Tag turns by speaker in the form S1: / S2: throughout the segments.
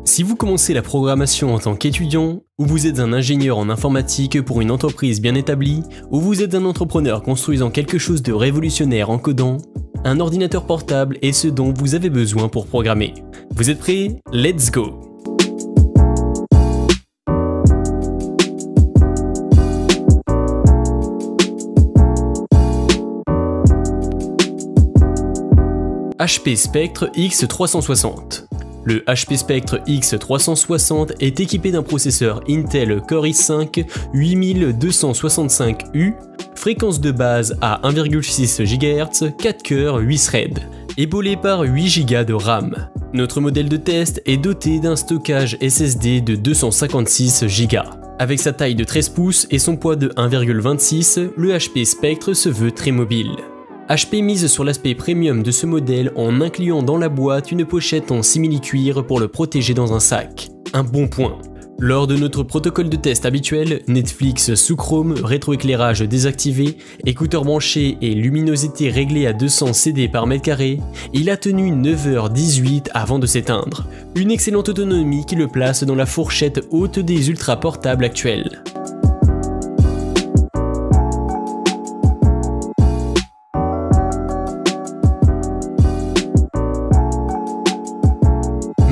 S1: Si vous commencez la programmation en tant qu'étudiant, ou vous êtes un ingénieur en informatique pour une entreprise bien établie, ou vous êtes un entrepreneur construisant quelque chose de révolutionnaire en codant, un ordinateur portable est ce dont vous avez besoin pour programmer. Vous êtes prêts? Let's go! HP Spectre X360. Le HP Spectre X360 est équipé d'un processeur Intel Core i5 8265U, fréquence de base à 1,6 GHz, 4 cœurs, 8 threads, épaulé par 8 Go de RAM. Notre modèle de test est doté d'un stockage SSD de 256 Go. Avec sa taille de 13 pouces et son poids de 1,26, le HP Spectre se veut très mobile. HP mise sur l'aspect premium de ce modèle en incluant dans la boîte une pochette en simili-cuir pour le protéger dans un sac. Un bon point. Lors de notre protocole de test habituel, Netflix sous Chrome, rétroéclairage désactivé, écouteurs branchés et luminosité réglée à 200 CD par mètre carré, il a tenu 9h18 avant de s'éteindre. Une excellente autonomie qui le place dans la fourchette haute des ultra portables actuels.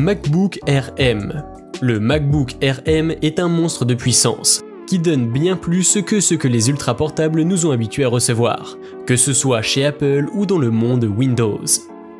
S1: MacBook Air M. Le MacBook Air M est un monstre de puissance, qui donne bien plus que ce que les ultra portables nous ont habitués à recevoir, que ce soit chez Apple ou dans le monde Windows.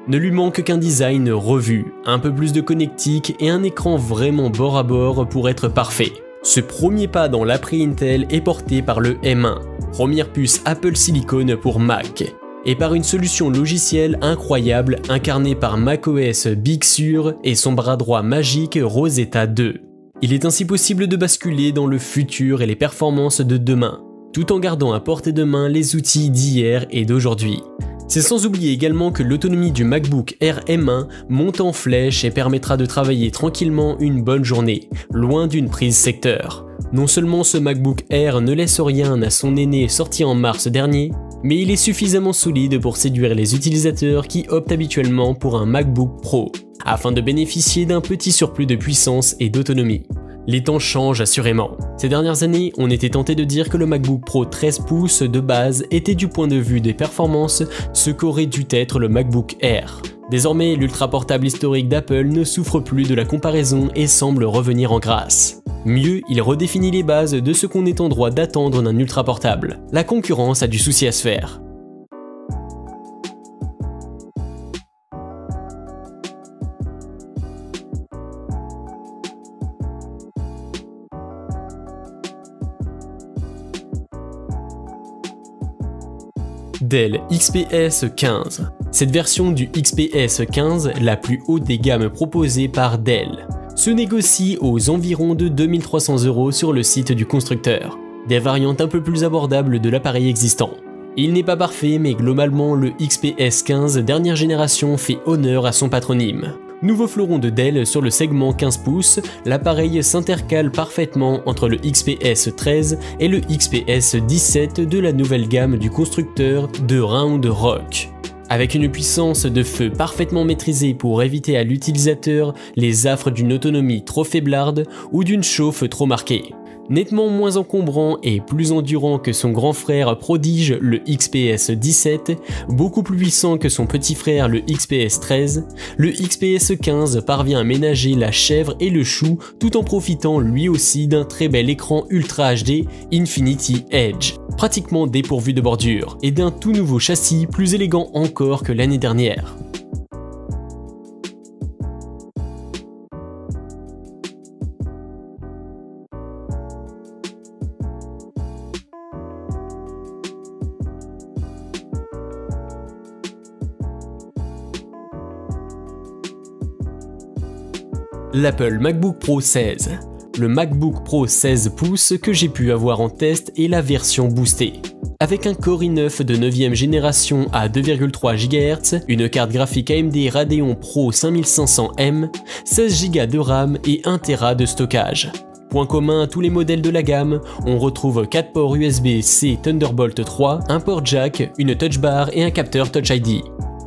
S1: Ne lui manque qu'un design revu, un peu plus de connectique et un écran vraiment bord à bord pour être parfait. Ce premier pas dans l'après Intel est porté par le M1, première puce Apple Silicon pour Mac, et par une solution logicielle incroyable incarnée par macOS Big Sur et son bras droit magique Rosetta 2. Il est ainsi possible de basculer dans le futur et les performances de demain, tout en gardant à portée de main les outils d'hier et d'aujourd'hui. C'est sans oublier également que l'autonomie du MacBook Air M1 monte en flèche et permettra de travailler tranquillement une bonne journée, loin d'une prise secteur. Non seulement ce MacBook Air ne laisse rien à son aîné sorti en mars dernier, mais il est suffisamment solide pour séduire les utilisateurs qui optent habituellement pour un MacBook Pro, afin de bénéficier d'un petit surplus de puissance et d'autonomie. Les temps changent assurément. Ces dernières années, on était tenté de dire que le MacBook Pro 13 pouces de base était du point de vue des performances ce qu'aurait dû être le MacBook Air. Désormais, l'ultra portable historique d'Apple ne souffre plus de la comparaison et semble revenir en grâce. Mieux, il redéfinit les bases de ce qu'on est en droit d'attendre d'un ultra portable. La concurrence a du souci à se faire. Dell XPS 15. Cette version du XPS 15, la plus haute des gammes proposées par Dell, se négocie aux environs de 2300 € sur le site du constructeur, des variantes un peu plus abordables de l'appareil existant. Il n'est pas parfait, mais globalement le XPS 15 dernière génération fait honneur à son patronyme. Nouveau fleuron de Dell sur le segment 15 pouces, l'appareil s'intercale parfaitement entre le XPS 13 et le XPS 17 de la nouvelle gamme du constructeur de Round Rock. Avec une puissance de feu parfaitement maîtrisée pour éviter à l'utilisateur les affres d'une autonomie trop faiblarde ou d'une chauffe trop marquée. Nettement moins encombrant et plus endurant que son grand frère prodige le XPS 17, beaucoup plus puissant que son petit frère le XPS 13, le XPS 15 parvient à ménager la chèvre et le chou tout en profitant lui aussi d'un très bel écran Ultra HD Infinity Edge, pratiquement dépourvu de bordure, et d'un tout nouveau châssis plus élégant encore que l'année dernière. L'Apple MacBook Pro 16. Le MacBook Pro 16 pouces que j'ai pu avoir en test est la version boostée. Avec un Core i9 de 9ème génération à 2,3 GHz, une carte graphique AMD Radeon Pro 5500M, 16 Go de RAM et 1 Tera de stockage. Point commun à tous les modèles de la gamme, on retrouve 4 ports USB-C Thunderbolt 3, un port jack, une touch bar et un capteur Touch ID.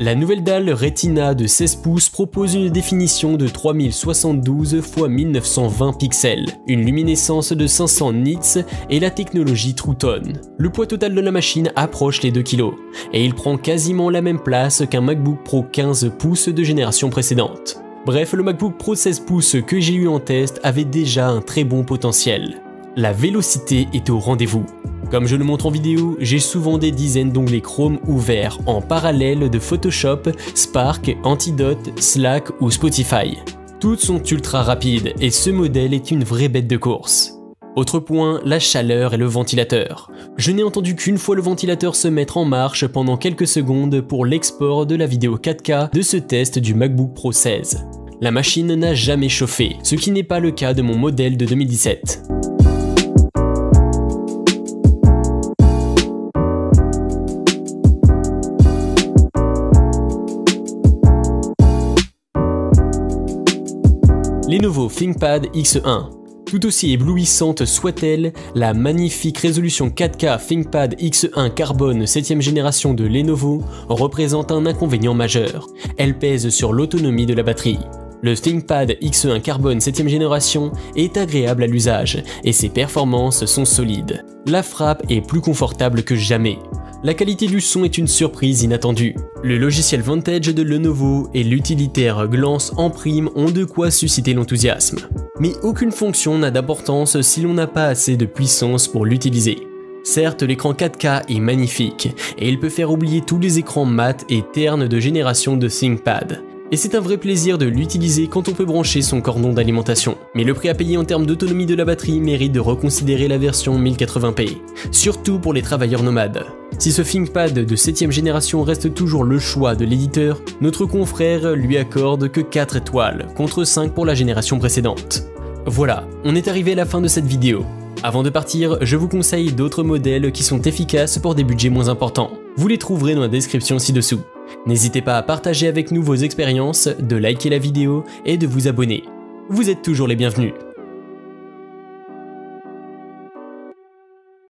S1: La nouvelle dalle Retina de 16 pouces propose une définition de 3072 x 1920 pixels, une luminescence de 500 nits et la technologie True Tone. Le poids total de la machine approche les 2 kg, et il prend quasiment la même place qu'un MacBook Pro 15 pouces de génération précédente. Bref, le MacBook Pro 16 pouces que j'ai eu en test avait déjà un très bon potentiel. La vélocité est au rendez-vous. Comme je le montre en vidéo, j'ai souvent des dizaines d'onglets Chrome ouverts en parallèle de Photoshop, Spark, Antidote, Slack ou Spotify. Toutes sont ultra rapides et ce modèle est une vraie bête de course. Autre point, la chaleur et le ventilateur. Je n'ai entendu qu'une fois le ventilateur se mettre en marche pendant quelques secondes pour l'export de la vidéo 4K de ce test du MacBook Pro 16. La machine n'a jamais chauffé, ce qui n'est pas le cas de mon modèle de 2017. Lenovo ThinkPad X1. Tout aussi éblouissante soit-elle, la magnifique résolution 4K ThinkPad X1 Carbone 7ème génération de Lenovo représente un inconvénient majeur. Elle pèse sur l'autonomie de la batterie. Le ThinkPad X1 Carbone 7ème génération est agréable à l'usage et ses performances sont solides. La frappe est plus confortable que jamais. La qualité du son est une surprise inattendue. Le logiciel Vantage de Lenovo et l'utilitaire Glance en prime ont de quoi susciter l'enthousiasme. Mais aucune fonction n'a d'importance si l'on n'a pas assez de puissance pour l'utiliser. Certes, l'écran 4K est magnifique et il peut faire oublier tous les écrans mat et ternes de génération de ThinkPad. Et c'est un vrai plaisir de l'utiliser quand on peut brancher son cordon d'alimentation. Mais le prix à payer en termes d'autonomie de la batterie mérite de reconsidérer la version 1080p, surtout pour les travailleurs nomades. Si ce ThinkPad de 7ème génération reste toujours le choix de l'éditeur, notre confrère lui accorde que 4 étoiles, contre 5 pour la génération précédente. Voilà, on est arrivé à la fin de cette vidéo. Avant de partir, je vous conseille d'autres modèles qui sont efficaces pour des budgets moins importants. Vous les trouverez dans la description ci-dessous. N'hésitez pas à partager avec nous vos expériences, de liker la vidéo et de vous abonner. Vous êtes toujours les bienvenus.